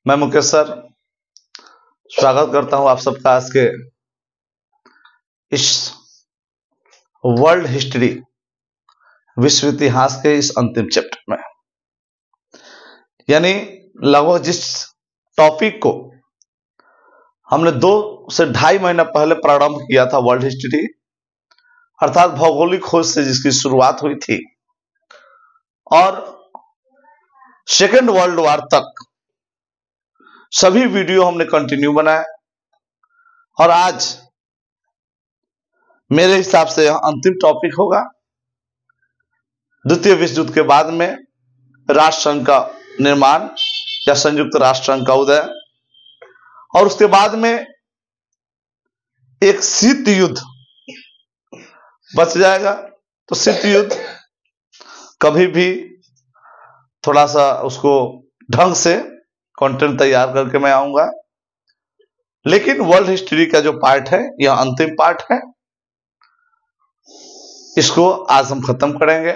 मैं मुकेश सर स्वागत करता हूं आप सबका आज के इस वर्ल्ड हिस्ट्री विश्व इतिहास के इस अंतिम चैप्टर में। यानी लगभग जिस टॉपिक को हमने 2 से 2.5 महीना पहले प्रारंभ किया था, वर्ल्ड हिस्ट्री अर्थात भौगोलिक खोज से जिसकी शुरुआत हुई थी और सेकेंड वर्ल्ड वॉर तक सभी वीडियो हमने कंटिन्यू बनाए और आज मेरे हिसाब से यह अंतिम टॉपिक होगा। द्वितीय विश्व युद्ध के बाद में राष्ट्र संघ का निर्माण या संयुक्त राष्ट्र संघ का उदय और उसके बाद में एक शीत युद्ध बच जाएगा। तो शीत युद्ध कभी भी थोड़ा सा उसको ढंग से कंटेंट तैयार करके मैं आऊंगा, लेकिन वर्ल्ड हिस्ट्री का जो पार्ट है यह अंतिम पार्ट है। इसको आज हम खत्म करेंगे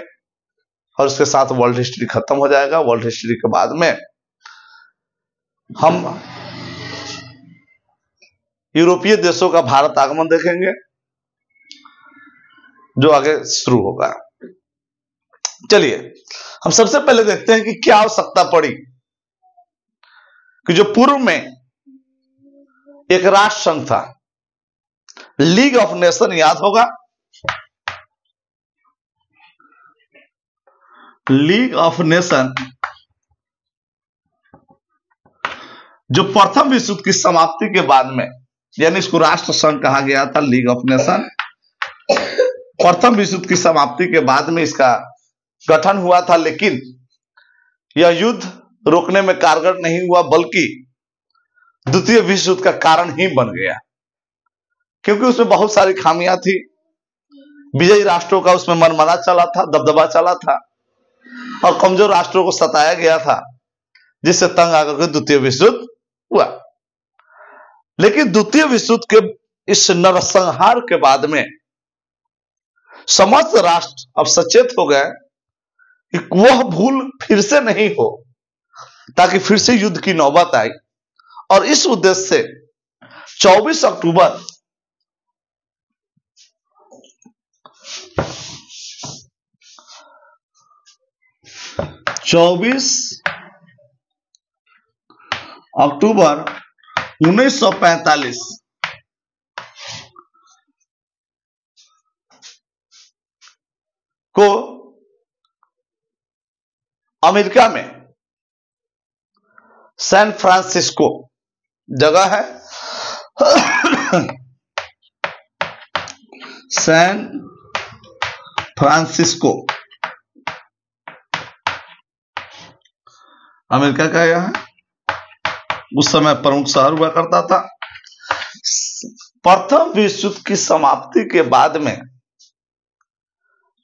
और उसके साथ वर्ल्ड हिस्ट्री खत्म हो जाएगा। वर्ल्ड हिस्ट्री के बाद में हम यूरोपीय देशों का भारत आगमन देखेंगे जो आगे शुरू होगा। चलिए हम सबसे पहले देखते हैं कि क्या आवश्यकता पड़ी कि जो पूर्व में एक राष्ट्र संघ था, लीग ऑफ नेशन, याद होगा लीग ऑफ नेशन, जो प्रथम विश्व युद्ध की समाप्ति के बाद में, यानी इसको राष्ट्र संघ कहा गया था, लीग ऑफ नेशन। प्रथम विश्व युद्ध की समाप्ति के बाद में इसका गठन हुआ था, लेकिन यह युद्ध रोकने में कारगर नहीं हुआ, बल्कि द्वितीय विश्व युद्ध का कारण ही बन गया, क्योंकि उसमें बहुत सारी खामियां थी। विजयी राष्ट्रों का उसमें मनमाना चला था, दबदबा चला था और कमजोर राष्ट्रों को सताया गया था, जिससे तंग आकर के द्वितीय विश्व युद्ध हुआ। लेकिन द्वितीय विश्व युद्ध के इस नरसंहार के बाद में समस्त राष्ट्र अब सचेत हो गए कि वह भूल फिर से नहीं हो, ताकि फिर से युद्ध की नौबत आई। और इस उद्देश्य से 24 अक्टूबर 1945 को अमेरिका में सैन फ्रांसिस्को जगह है, सैन फ्रांसिस्को अमेरिका का यह है, उस समय प्रमुख शहर हुआ करता था। प्रथम विश्व युद्ध की समाप्ति के बाद में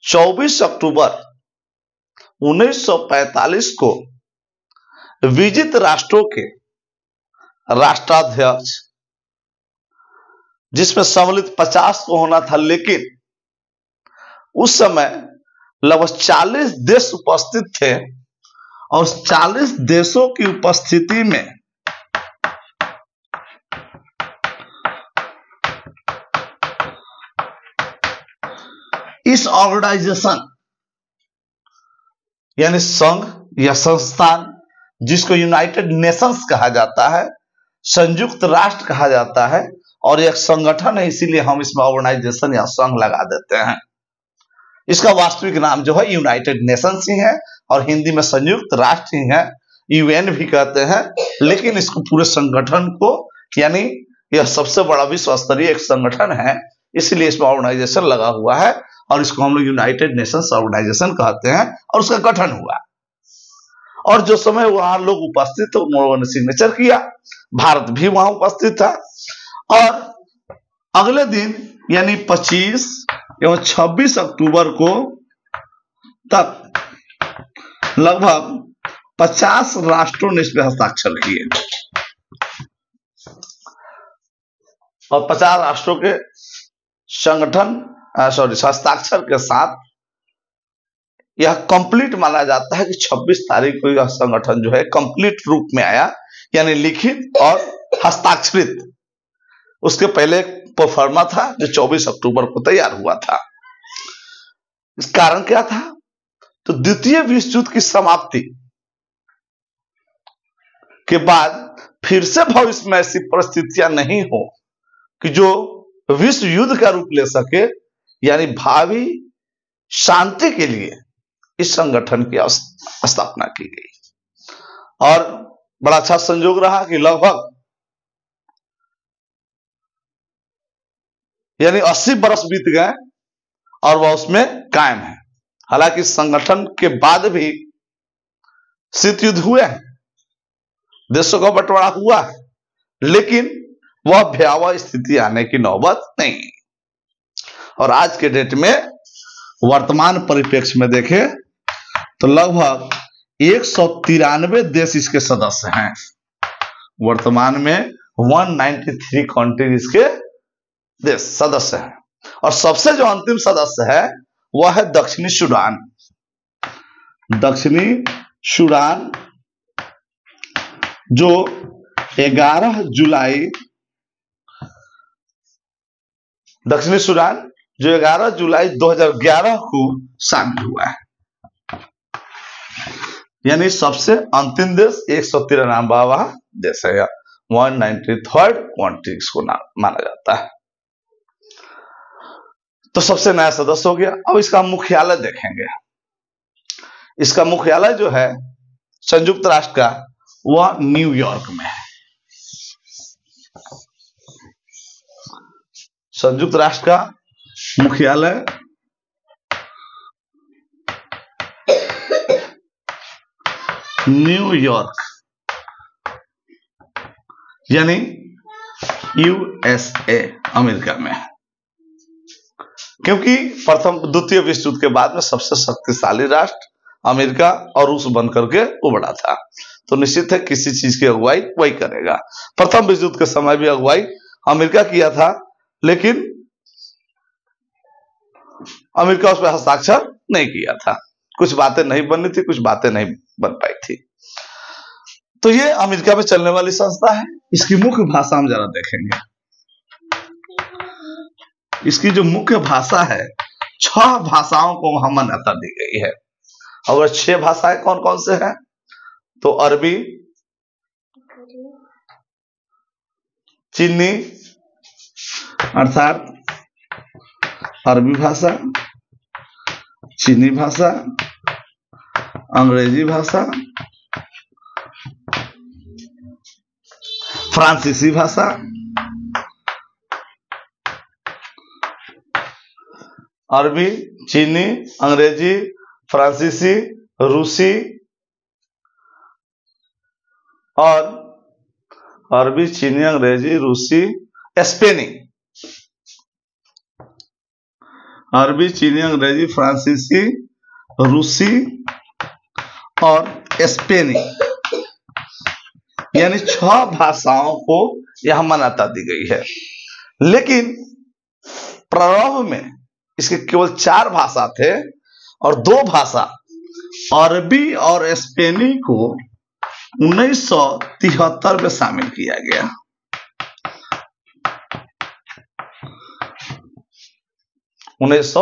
24 अक्टूबर 1945 को विजित राष्ट्रों के राष्ट्राध्यक्ष, जिसमें सम्मिलित 50 को होना था, लेकिन उस समय लगभग 40 देश उपस्थित थे और 40 देशों की उपस्थिति में इस ऑर्गेनाइजेशन यानी संघ या संस्थान, जिसको यूनाइटेड नेशंस कहा जाता है, संयुक्त राष्ट्र कहा जाता है, और एक संगठन है, इसीलिए हम इसमें ऑर्गेनाइजेशन या संघ लगा देते हैं। इसका वास्तविक नाम जो है यूनाइटेड नेशंस ही है और हिंदी में संयुक्त राष्ट्र ही है, यूएन भी कहते हैं। लेकिन इसको पूरे संगठन को, यानी यह सबसे बड़ा विश्व स्तरीय एक संगठन है, इसलिए इसमें ऑर्गेनाइजेशन लगा हुआ है और इसको हम लोग यूनाइटेड नेशंस ऑर्गेनाइजेशन कहते हैं और उसका गठन हुआ। और जो समय वहां लोग उपस्थित थे, उन लोगों ने सिग्नेचर किया, भारत भी वहां उपस्थित था। और अगले दिन यानी 25 एवं 26 अक्टूबर को तक लगभग 50 राष्ट्रों ने इस पर हस्ताक्षर किए और 50 राष्ट्रों के संगठन हस्ताक्षर के साथ यह कंप्लीट माना जाता है कि 26 तारीख को यह संगठन जो है कंप्लीट रूप में आया, यानी लिखित और हस्ताक्षरित। उसके पहले एक प्रोफार्मा था जो 24 अक्टूबर को तैयार हुआ था। इस कारण क्या था? तो द्वितीय विश्व युद्ध की समाप्ति के बाद फिर से भविष्य में ऐसी परिस्थितियां नहीं हो कि जो विश्व युद्ध का रूप ले सके, यानी भावी शांति के लिए इस संगठन की स्थापना की गई। और बड़ा अच्छा संयोग रहा कि लगभग यानी 80 बरस बीत गए और वह उसमें कायम है। हालांकि संगठन के बाद भी शीत युद्ध हुए हैं, देशों का बंटवारा हुआ है, लेकिन वह भयावह स्थिति आने की नौबत नहीं। और आज के डेट में वर्तमान परिप्रेक्ष्य में देखें तो लगभग 193 देश इसके सदस्य हैं। वर्तमान में 193 कंट्री इसके देश सदस्य हैं। और सबसे जो अंतिम सदस्य है वह है दक्षिणी सूडान। दक्षिणी सूडान जो 11 जुलाई दक्षिणी सूडान जो 11 जुलाई 2011 को शामिल हुआ है। यानी सबसे अंतिम देश 193वां देश है, 193rd कंट्री इसको माना जाता है। तो सबसे नया सदस्य हो गया। अब इसका मुख्यालय देखेंगे। इसका मुख्यालय जो है संयुक्त राष्ट्र का, वह न्यूयॉर्क में है। संयुक्त राष्ट्र का मुख्यालय न्यूयॉर्क यानी यूएसए अमेरिका में है। क्योंकि द्वितीय विश्व युद्ध के बाद में सबसे शक्तिशाली राष्ट्र अमेरिका और रूस बन करके उभरा था, तो निश्चित है किसी चीज की अगुवाई वही करेगा। प्रथम विश्व युद्ध के समय भी अगुवाई अमेरिका किया था, लेकिन अमेरिका उस पर हस्ताक्षर नहीं किया था। कुछ बातें नहीं बनी थी, कुछ बातें नहीं बन पाई थी। तो ये अमेरिका में चलने वाली संस्था है। इसकी मुख्य भाषा हम जरा देखेंगे। इसकी जो मुख्य भाषा है, 6 भाषाओं को वहां मान्यता दी गई है। और 6 भाषाएं कौन कौन से हैं? तो अरबी, चीनी अर्थात अरबी भाषा, चीनी भाषा, अंग्रेजी भाषा, फ्रांसीसी भाषा, अरबी, चीनी, अंग्रेजी, फ्रांसीसी, रूसी और अरबी, चीनी, अंग्रेजी, रूसी, स्पेनी। अरबी, चीनी, अंग्रेजी, फ्रांसीसी, रूसी और स्पेनी, यानी 6 भाषाओं को यहां मान्यता दी गई है। लेकिन प्रारंभ में इसके केवल 4 भाषा थे और 2 भाषा अरबी और स्पेनी को 1973 में शामिल किया गया। उन्नीस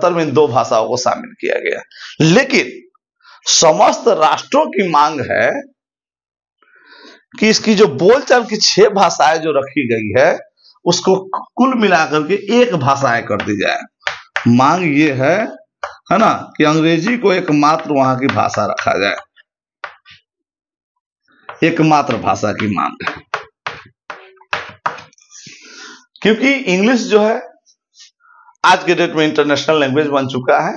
में इन 2 भाषाओं को शामिल किया गया। लेकिन समस्त राष्ट्रों की मांग है कि इसकी जो बोलचाल की 6 भाषाएं जो रखी गई है, उसको कुल मिलाकर के 1 भाषाएं कर दी जाए। मांग ये है ना, कि अंग्रेजी को एकमात्र वहां की भाषा रखा जाए। एकमात्र भाषा की मांग है, क्योंकि इंग्लिश जो है आज के डेट में इंटरनेशनल लैंग्वेज बन चुका है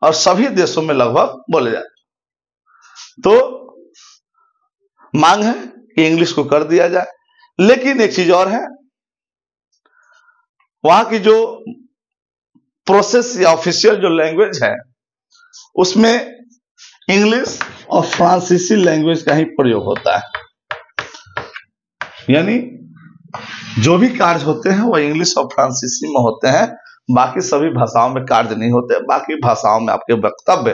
और सभी देशों में लगभग बोले जाते। तो मांग है कि इंग्लिश को कर दिया जाए। लेकिन एक चीज और है, वहां की जो प्रोसेस या ऑफिशियल जो लैंग्वेज है, उसमें इंग्लिश और फ्रांसीसी लैंग्वेज का ही प्रयोग होता है। यानी जो भी कार्य होते हैं वो इंग्लिश और फ्रांसीसी में होते हैं, बाकी सभी भाषाओं में कार्य नहीं होते। बाकी भाषाओं में आपके वक्तव्य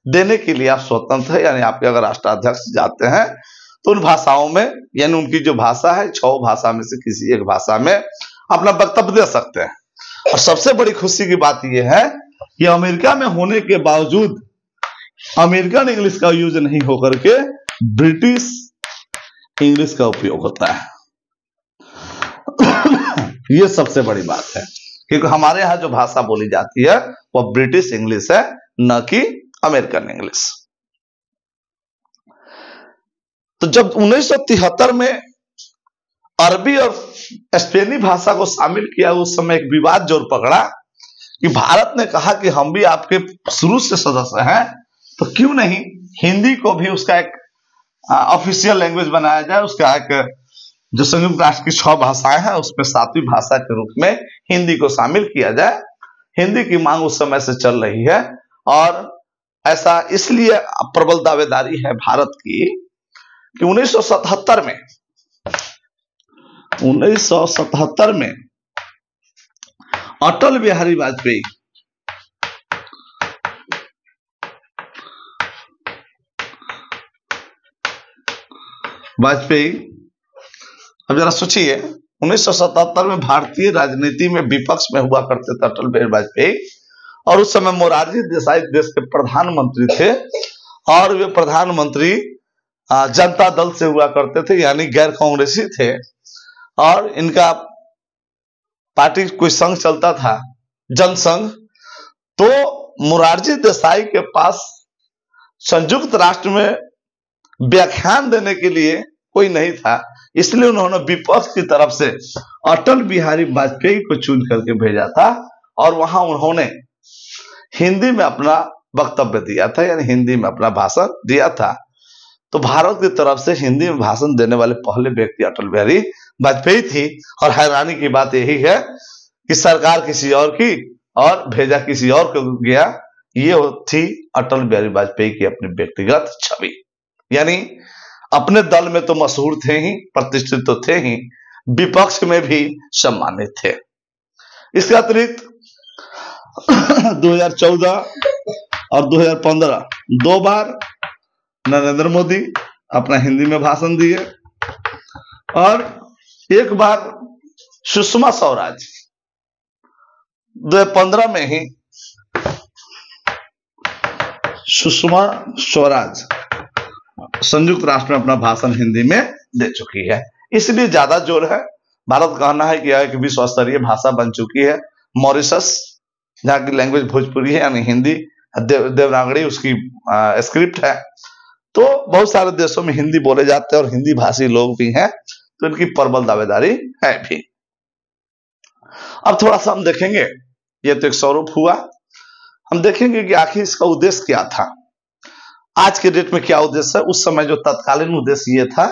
देने के लिए आप स्वतंत्र है। यानी आपके अगर राष्ट्राध्यक्ष जाते हैं तो उन भाषाओं में, यानी उनकी जो भाषा है 6 भाषा में से किसी एक भाषा में अपना वक्तव्य दे सकते हैं। और सबसे बड़ी खुशी की बात यह है कि अमेरिका में होने के बावजूद अमेरिकन इंग्लिश का यूज नहीं होकर के ब्रिटिश इंग्लिश का उपयोग होता है। यह सबसे बड़ी बात है, क्योंकि हमारे यहां जो भाषा बोली जाती है वह ब्रिटिश इंग्लिश है, न कि अमेरिकन इंग्लिश। तो जब 1973 में अरबी और स्पेनी भाषा को शामिल किया, उस समय एक विवाद जोर पकड़ा कि भारत ने कहा कि हम भी आपके शुरू से सदस्य हैं, तो क्यों नहीं हिंदी को भी उसका एक ऑफिशियल लैंग्वेज बनाया जाए। उसका एक जो संयुक्त राष्ट्र की 6 भाषाएं हैं उसमें 7वीं भाषा के रूप में हिंदी को शामिल किया जाए। हिंदी की मांग उस समय से चल रही है, और ऐसा इसलिए प्रबल दावेदारी है भारत की कि 1977 में अटल बिहारी वाजपेयी, अब जरा सोचिए, 1977 में भारतीय राजनीति में विपक्ष में हुआ करते थे अटल बिहारी वाजपेयी, और उस समय मोरारजी देसाई देश के प्रधानमंत्री थे, और वे प्रधानमंत्री जनता दल से हुआ करते थे, यानी गैर कांग्रेसी थे। और इनका पार्टी कोई संघ चलता था, जनसंघ। तो मोरारजी देसाई के पास संयुक्त राष्ट्र में व्याख्यान देने के लिए कोई नहीं था, इसलिए उन्होंने विपक्ष की तरफ से अटल बिहारी वाजपेयी को चुन करके भेजा था, और वहां उन्होंने हिंदी में अपना वक्तव्य दिया था, यानी हिंदी में अपना भाषण दिया था। तो भारत की तरफ से हिंदी में भाषण देने वाले पहले व्यक्ति अटल बिहारी वाजपेयी थी। और हैरानी की बात यही है कि सरकार किसी और की और भेजा किसी और को गया। ये थी अटल बिहारी वाजपेयी की अपनी व्यक्तिगत छवि, यानी अपने दल में तो मशहूर थे ही, प्रतिष्ठित तो थे ही, विपक्ष में भी सम्मानित थे। इसके अतिरिक्त 2014 और 2015 2 बार नरेंद्र मोदी अपना हिंदी में भाषण दिए, और 1 बार सुषमा स्वराज 2015 में ही सुषमा स्वराज संयुक्त राष्ट्र में अपना भाषण हिंदी में दे चुकी है। इसलिए ज्यादा जोर है, भारत कहना है कि एक विश्व स्तरीय भाषा बन चुकी है मॉरिशस, जहाँ की लैंग्वेज भोजपुरी है, यानी हिंदी, देवनागरी उसकी स्क्रिप्ट है। तो बहुत सारे देशों में हिंदी बोले जाते हैं और हिंदी भाषी लोग भी हैं, तो इनकी प्रबल दावेदारी है भी। अब थोड़ा सा हम देखेंगे, ये तो एक स्वरूप हुआ, हम देखेंगे कि आखिर इसका उद्देश्य क्या था, आज के डेट में क्या उद्देश्य है। उस समय जो तत्कालीन उद्देश्य ये था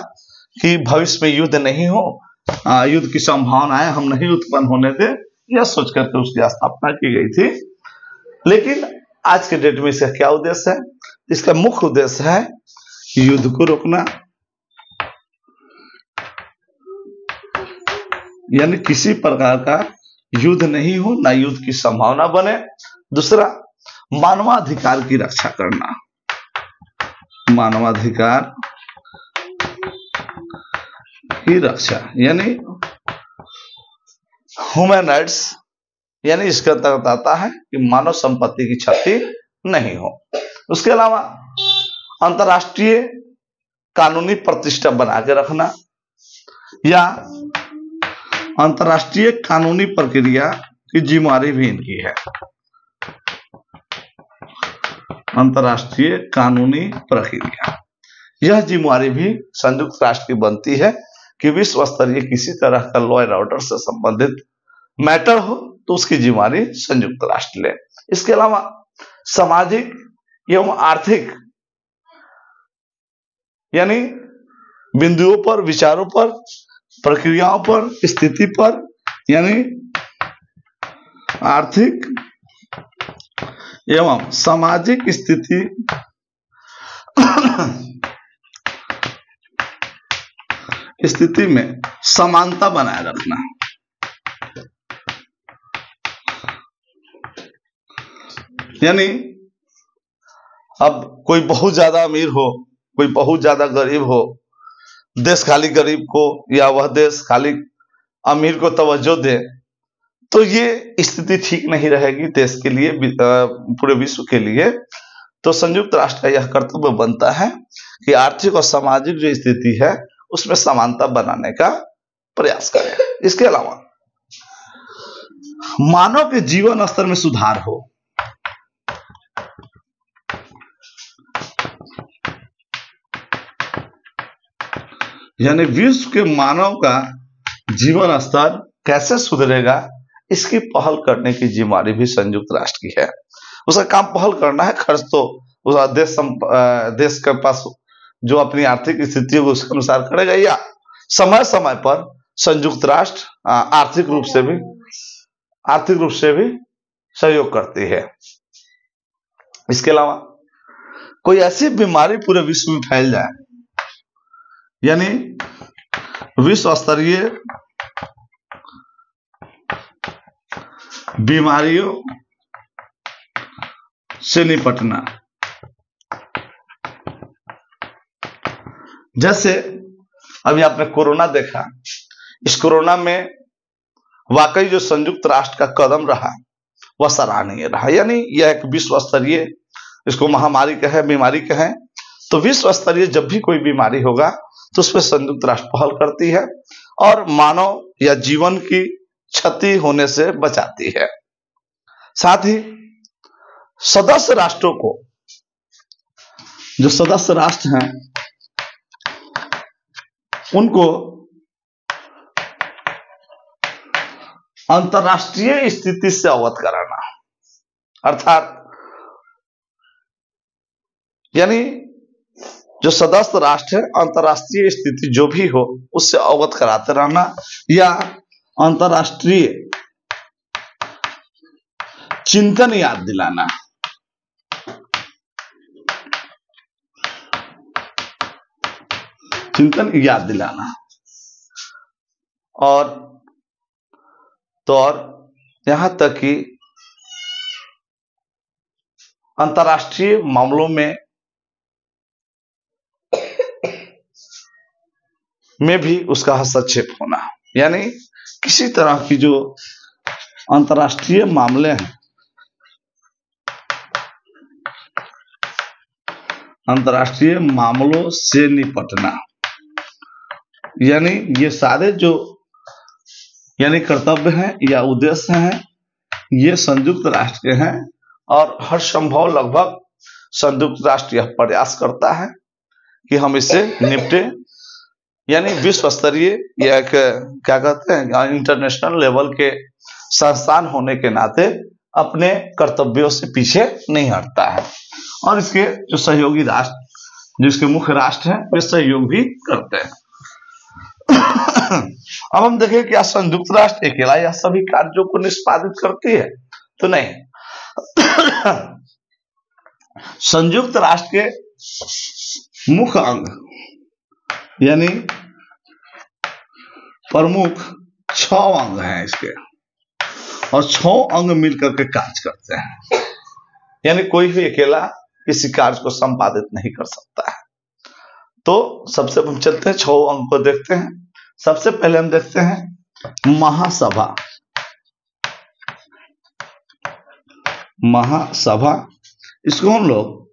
कि भविष्य में युद्ध नहीं हो, युद्ध की संभावनाएं हम नहीं उत्पन्न होने दें, यह सोच करके उसकी स्थापना की गई थी। लेकिन आज के डेट में इसका क्या उद्देश्य है? इसका मुख्य उद्देश्य है युद्ध को रोकना, यानी किसी प्रकार का युद्ध नहीं हो, ना युद्ध की संभावना बने। दूसरा, मानवाधिकार की रक्षा करना, मानवाधिकार की रक्षा, यानी ह्यूमन राइट्स, यानी इसके अंतर्गत आता है कि मानव संपत्ति की क्षति नहीं हो। उसके अलावा अंतर्राष्ट्रीय कानूनी प्रतिष्ठा बना के रखना, या अंतर्राष्ट्रीय कानूनी प्रक्रिया की जिम्मेदारी भी इनकी है। अंतर्राष्ट्रीय कानूनी प्रक्रिया, यह जिम्मेदारी भी संयुक्त राष्ट्र की बनती है कि विश्व स्तरीय किसी तरह का लॉ एंड ऑर्डर से संबंधित मैटर हो तो उसकी जिम्मेदारी संयुक्त राष्ट्र ले। इसके अलावा सामाजिक एवं आर्थिक, यानी बिंदुओं पर, विचारों पर, प्रक्रियाओं पर, स्थिति पर, यानी आर्थिक एवं सामाजिक स्थिति में समानता बनाए रखना। यानी अब कोई बहुत ज्यादा अमीर हो, कोई बहुत ज्यादा गरीब हो, देश खाली गरीब को या वह देश खाली अमीर को तवज्जो दे, तो ये स्थिति ठीक नहीं रहेगी देश के लिए, पूरे विश्व के लिए। तो संयुक्त राष्ट्र का यह कर्तव्य बनता है कि आर्थिक और सामाजिक जो स्थिति है उसमें समानता बनाने का प्रयास करें। इसके अलावा मानव के जीवन स्तर में सुधार हो, यानी विश्व के मानव का जीवन स्तर कैसे सुधरेगा, इसकी पहल करने की जिम्मेदारी भी संयुक्त राष्ट्र की है। उसका काम पहल करना है, खर्च तो उस देश के पास जो अपनी आर्थिक स्थिति को उसके अनुसार करेगा, या समय समय पर संयुक्त राष्ट्र आर्थिक रूप से भी सहयोग करती है। इसके अलावा कोई ऐसी बीमारी पूरे विश्व में फैल जाए, यानी विश्व स्तरीय बीमारियों से निपटना, जैसे अभी आपने कोरोना देखा, इस कोरोना में वाकई जो संयुक्त राष्ट्र का कदम रहा वह सराहनीय रहा। यानी यह एक विश्व स्तरीय, इसको महामारी कहें, बीमारी कहें, तो विश्व स्तरीय जब भी कोई बीमारी होगा तो उस पर संयुक्त राष्ट्र पहल करती है और मानव या जीवन की क्षति होने से बचाती है। साथ ही सदस्य राष्ट्रों को, जो सदस्य राष्ट्र हैं, उनको अंतर्राष्ट्रीय स्थिति से अवगत कराना, अर्थात यानी जो सदस्य राष्ट्र है अंतर्राष्ट्रीय स्थिति जो भी हो उससे अवगत कराते रहना, या अंतर्राष्ट्रीय चिंतन याद दिलाना। चिंतन याद दिलाना और यहां तक कि अंतर्राष्ट्रीय मामलों में भी उसका हस्तक्षेप होना, यानी किसी तरह की जो अंतर्राष्ट्रीय मामले हैं, अंतर्राष्ट्रीय मामलों से निपटना, यानी ये सारे जो यानी कर्तव्य हैं या उद्देश्य हैं, ये संयुक्त राष्ट्र के हैं और हर संभव लगभग संयुक्त राष्ट्र यह प्रयास करता है कि हम इससे निपटे। यानी विश्व स्तरीय या एक क्या कहते हैं इंटरनेशनल लेवल के संस्थान होने के नाते अपने कर्तव्यों से पीछे नहीं हटता है और इसके जो सहयोगी राष्ट्र, जिसके मुख्य राष्ट्र हैं, वे सहयोग भी करते हैं। अब हम देखें क्या संयुक्त राष्ट्र अकेला यह सभी कार्यों को निष्पादित करती है? तो नहीं। संयुक्त राष्ट्र के मुख्य अंग यानी प्रमुख 6 अंग हैं इसके, और 6 अंग मिलकर के कार्य करते हैं। यानी कोई भी अकेला किसी कार्य को संपादित नहीं कर सकता है। तो सबसे हम चलते हैं 6 अंग को देखते हैं। सबसे पहले हम देखते हैं महासभा। महासभा, इसको हम लोग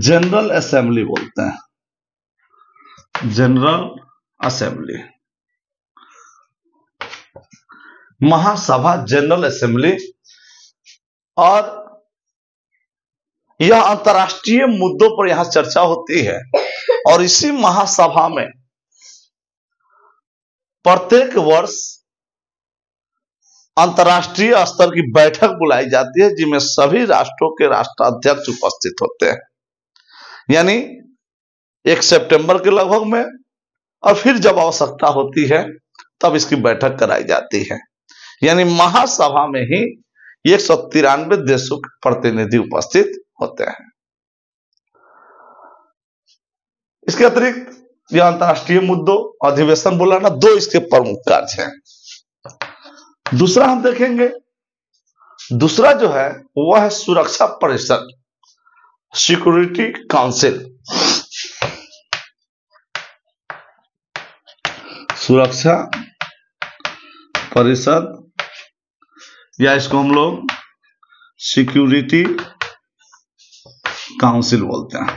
जनरल असेंबली बोलते हैं। जनरल असेंबली, महासभा, जनरल असेंबली, और यह अंतर्राष्ट्रीय मुद्दों पर यहां चर्चा होती है और इसी महासभा में प्रत्येक वर्ष अंतर्राष्ट्रीय स्तर की बैठक बुलाई जाती है जिसमें सभी राष्ट्रों के राष्ट्राध्यक्ष उपस्थित होते हैं। यानी 1 सितंबर के लगभग में, और फिर जब आवश्यकता होती है तब इसकी बैठक कराई जाती है। यानी महासभा में ही 193 देशों के प्रतिनिधि उपस्थित होते हैं। इसके अतिरिक्त यह अंतर्राष्ट्रीय मुद्दों अधिवेशन बुलाना 2 इसके प्रमुख कार्य हैं। दूसरा हम देखेंगे, दूसरा जो है वह है सुरक्षा परिषद, सिक्योरिटी काउंसिल। सुरक्षा परिषद, या इसको हम लोग सिक्योरिटी काउंसिल बोलते हैं।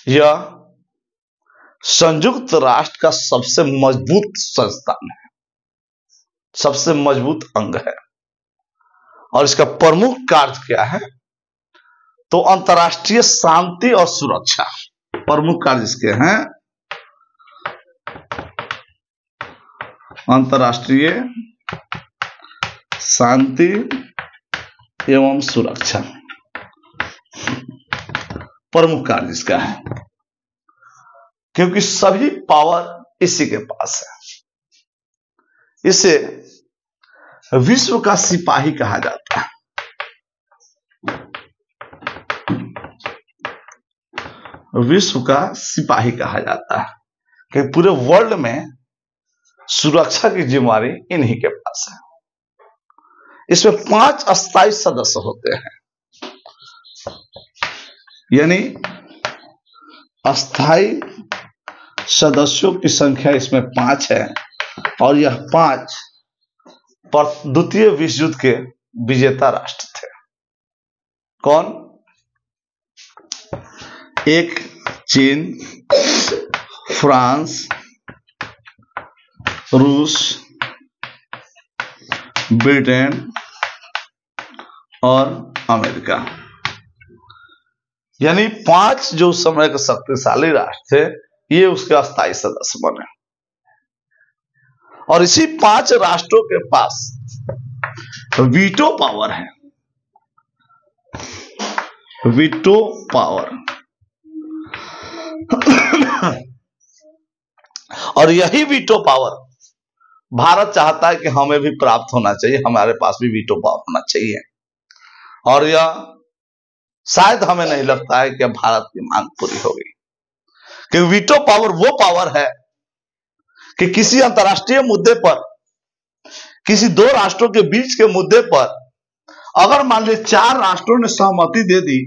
यह संयुक्त राष्ट्र का सबसे मजबूत संस्थान है, सबसे मजबूत अंग है। और इसका प्रमुख कार्य क्या है? तो अंतर्राष्ट्रीय शांति और सुरक्षा प्रमुख कार्य इसके हैं। अंतर्राष्ट्रीय शांति एवं सुरक्षा प्रमुख कार्य इसका है, क्योंकि सभी पावर इसी के पास है। इसे विश्व का सिपाही कहा जाता है। विश्व का सिपाही कहा जाता है कि पूरे वर्ल्ड में सुरक्षा की जिम्मेदारी इन्हीं के पास है। इसमें 5 अस्थायी सदस्य होते हैं, यानी अस्थायी सदस्यों की संख्या इसमें 5 है। और यह 5 द्वितीय विश्व युद्ध के विजेता राष्ट्र थे। कौन? एक चीन, फ्रांस, रूस, ब्रिटेन और अमेरिका, यानी 5 जो उस समय के शक्तिशाली राष्ट्र थे, ये उसके अस्थायी सदस्य बने। और इसी 5 राष्ट्रों के पास वीटो पावर है। वीटो पावर और यही वीटो पावर भारत चाहता है कि हमें भी प्राप्त होना चाहिए, हमारे पास भी वीटो पावर होना चाहिए। और यह शायद हमें नहीं लगता है कि भारत की मांग पूरी होगी, क्योंकि वीटो पावर वो पावर है कि किसी अंतर्राष्ट्रीय मुद्दे पर, किसी 2 राष्ट्रों के बीच के मुद्दे पर अगर मान लीजिए 4 राष्ट्रों ने सहमति दे दी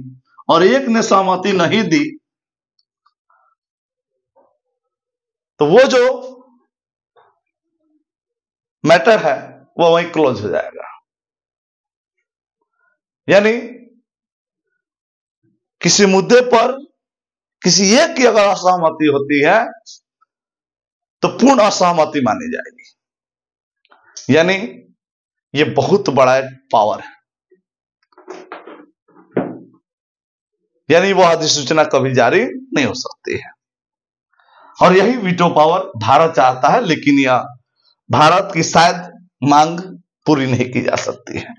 और एक ने सहमति नहीं दी, तो वो जो मैटर है वो वहीं क्लोज हो जाएगा। यानी किसी मुद्दे पर किसी एक की अगर असहमति होती है तो पूर्ण असहमति मानी जाएगी। यानी ये बहुत बड़ा एक पावर है, यानी वह अधिसूचना कभी जारी नहीं हो सकती है। और यही वीटो पावर भारत चाहता है, लेकिन यह भारत की शायद मांग पूरी नहीं की जा सकती है।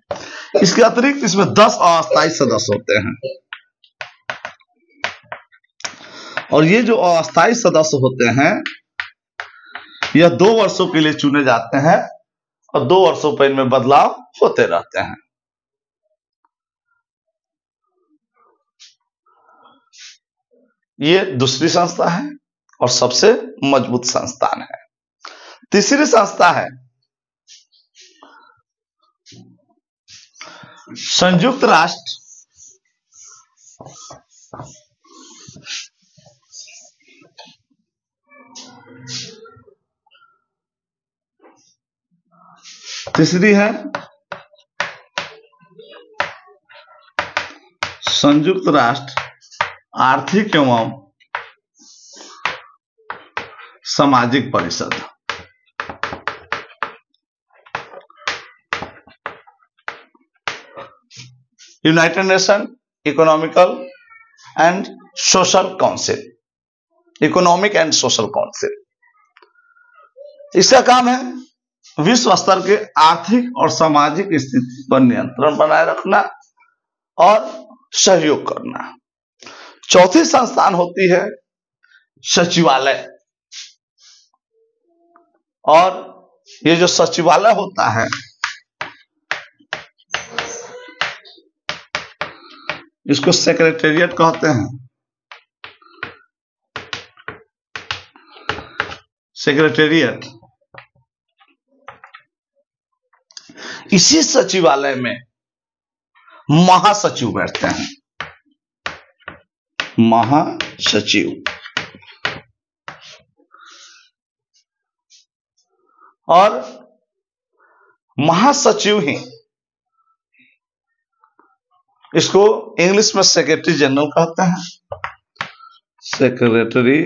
इसके अतिरिक्त इसमें 10 अस्थायी सदस्य होते हैं। और ये जो अस्थायी सदस्य होते हैं, यह 2 वर्षों के लिए चुने जाते हैं और 2 वर्षों पर इनमें बदलाव होते रहते हैं। ये दूसरी संस्था है और सबसे मजबूत संस्थान है। तीसरी संस्था है संयुक्त राष्ट्र तीसरी है संयुक्त राष्ट्र आर्थिक एवं सामाजिक परिषद। United nation economical and social council, economic and social council. इसका काम है विश्व स्तर के आर्थिक और सामाजिक स्थिति पर नियंत्रण बनाए रखना और सहयोग करना। चौथी संस्थान होती है सचिवालय। और ये जो सचिवालय होता है, इसको सेक्रेटेरिएट कहते हैं। सेक्रेटेरिएट, इसी सचिवालय में महासचिव बैठते हैं। महासचिव सचिव। और महासचिव ही, इसको इंग्लिश में सेक्रेटरी जनरल कहते हैं, सेक्रेटरी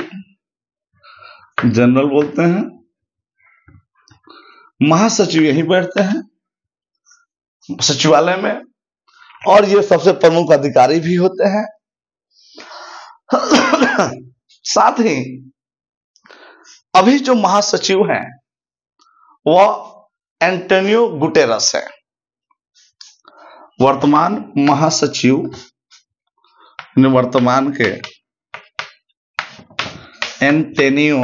जनरल बोलते हैं। महासचिव यही बैठते हैं सचिवालय में, और ये सबसे प्रमुख अधिकारी भी होते हैं। साथ ही अभी जो महासचिव हैं वह एंटोनियो गुटेरस है। वर्तमान महासचिव, वर्तमान के एंटोनियो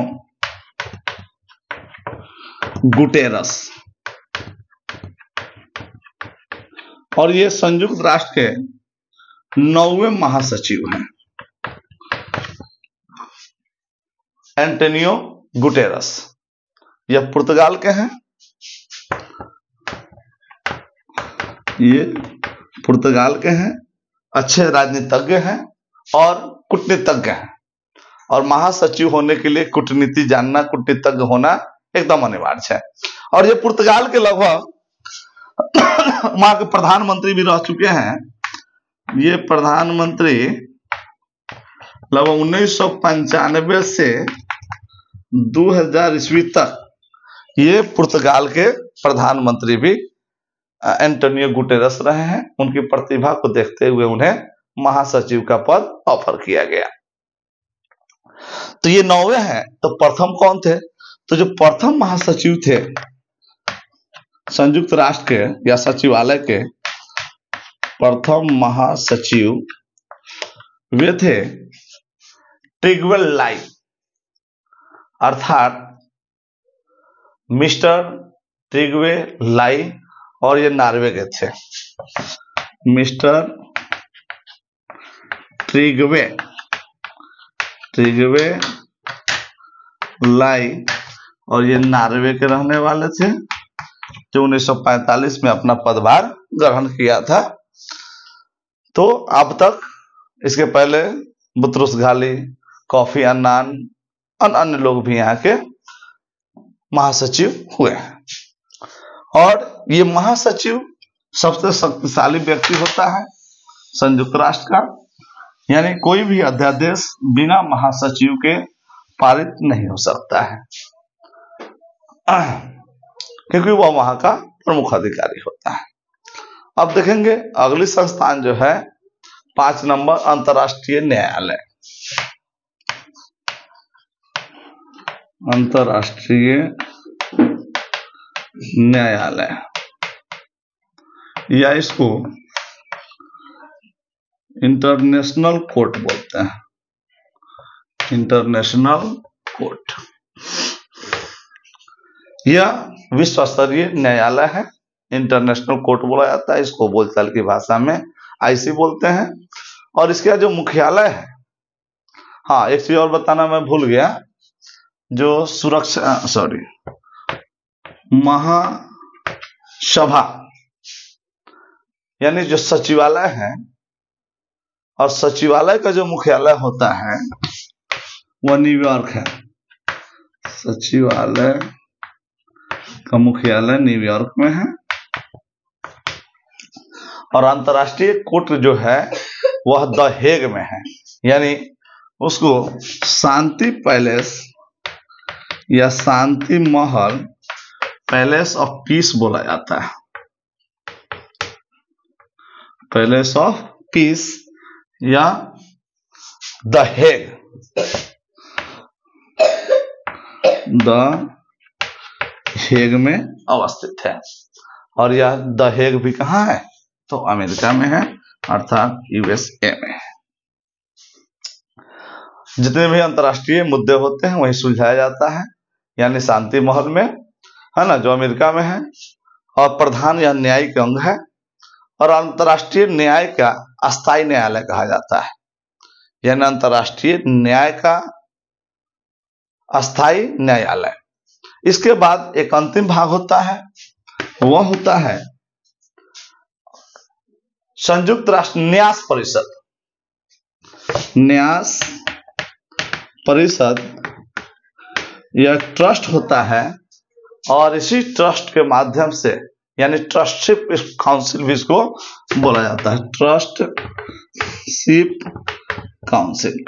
गुटेरस, और ये संयुक्त राष्ट्र के 9वें महासचिव हैं। एंटोनियो गुटेरस यह पुर्तगाल के हैं, ये पुर्तगाल के हैं, अच्छे राजनीतिज्ञ हैं और कूटनीतिज्ञ हैं। और महासचिव होने के लिए कूटनीति जानना, कूटनीतिज्ञ होना एकदम अनिवार्य है। और ये पुर्तगाल के लगभग वहां के प्रधानमंत्री भी रह चुके हैं। ये प्रधानमंत्री लगभग 1995 से 2000 ईस्वी तक ये पुर्तगाल के प्रधानमंत्री भी एंटोनियो गुटेरस रहे हैं। उनकी प्रतिभा को देखते हुए उन्हें महासचिव का पद ऑफर किया गया। तो ये 9वें हैं। तो प्रथम कौन थे? तो जो प्रथम महासचिव थे संयुक्त राष्ट्र के या सचिवालय के प्रथम महासचिव, वे थे ट्रिग्वे लाई, अर्थात मिस्टर ट्रिग्वे लाई, और ये नॉर्वे के थे। मिस्टर ट्रिग्वे लाई, और ये नॉर्वे के रहने वाले थे, जो 1945 में अपना पदभार ग्रहण किया था। तो अब तक इसके पहले बुतरुस घाली, कोफी अन्नान और अन्य लोग भी यहाँ के महासचिव हुए हैं। और ये महासचिव सबसे शक्तिशाली व्यक्ति होता है संयुक्त राष्ट्र का, यानी कोई भी अध्यादेश बिना महासचिव के पारित नहीं हो सकता है, क्योंकि वह वहां का प्रमुख अधिकारी होता है। अब देखेंगे अगली संस्थान जो है 5 नंबर, अंतर्राष्ट्रीय न्यायालय। अंतर्राष्ट्रीय न्यायालय, या इसको इंटरनेशनल कोर्ट बोलते हैं। इंटरनेशनल कोर्ट यह विश्व स्तरीय न्यायालय है। इंटरनेशनल कोर्ट बोला जाता है इसको, बोलचाल की भाषा में आईसी बोलते हैं। और इसका जो मुख्यालय है, हाँ एक चीज और बताना मैं भूल गया, जो सुरक्षा महासभा यानी जो सचिवालय है, और सचिवालय का जो मुख्यालय होता है वह न्यूयॉर्क है। सचिवालय का मुख्यालय न्यूयॉर्क में है। और अंतर्राष्ट्रीय कोर्ट जो है वह द हेग में है, यानी उसको शांति पैलेस या शांति महल, पैलेस ऑफ पीस बोला जाता है। पैलेस ऑफ पीस या द हेग, द हेग में अवस्थित है। और यह द हेग भी कहाँ है? तो अमेरिका में है, अर्थात यूएसए में है। जितने भी अंतर्राष्ट्रीय मुद्दे होते हैं वही सुलझाया जाता है, यानी शांति महल में है ना, जो अमेरिका में है। और प्रधान यह न्यायिक अंग है। और अंतर्राष्ट्रीय न्याय का अस्थायी न्यायालय कहा जाता है, यानी अंतर्राष्ट्रीय न्याय का अस्थायी न्यायालय। इसके बाद एक अंतिम भाग होता है, वह होता है संयुक्त राष्ट्र न्यास परिषद। न्यास परिषद यह ट्रस्ट होता है और इसी ट्रस्ट के माध्यम से यानी ट्रस्टशिप काउंसिल भी इसको बोला जाता है, ट्रस्टशिप काउंसिल।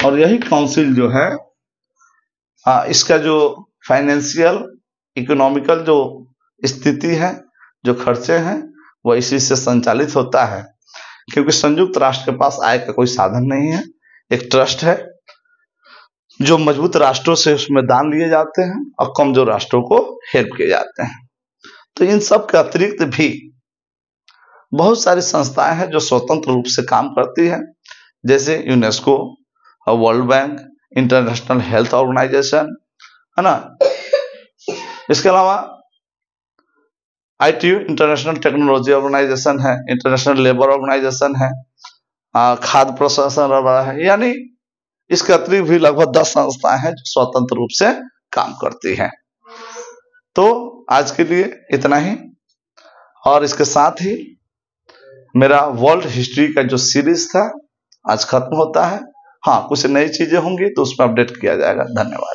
और यही काउंसिल जो है इसका जो फाइनेंशियल इकोनॉमिकल जो स्थिति है, जो खर्चे हैं, वह इसी से संचालित होता है, क्योंकि संयुक्त राष्ट्र के पास आय का कोई साधन नहीं है। एक ट्रस्ट है जो मजबूत राष्ट्रों से उसमें दान लिए जाते हैं और कमजोर राष्ट्रों को हेल्प किए जाते हैं। तो इन सब के अतिरिक्त भी बहुत सारी संस्थाएं हैं जो स्वतंत्र रूप से काम करती है, जैसे UNESCO, world bank, international health organization, है ना। इसके अलावा ITU इंटरनेशनल टेक्नोलॉजी ऑर्गेनाइजेशन है, इंटरनेशनल लेबर ऑर्गेनाइजेशन है, खाद्य प्रशासन है, यानी इसके अतिरिक्त भी लगभग 10 संस्थाएं हैं जो स्वतंत्र रूप से काम करती हैं। तो आज के लिए इतना ही, और इसके साथ ही मेरा वर्ल्ड हिस्ट्री का जो सीरीज था आज खत्म होता है। हाँ, कुछ नई चीजें होंगी तो उसमें अपडेट किया जाएगा। धन्यवाद।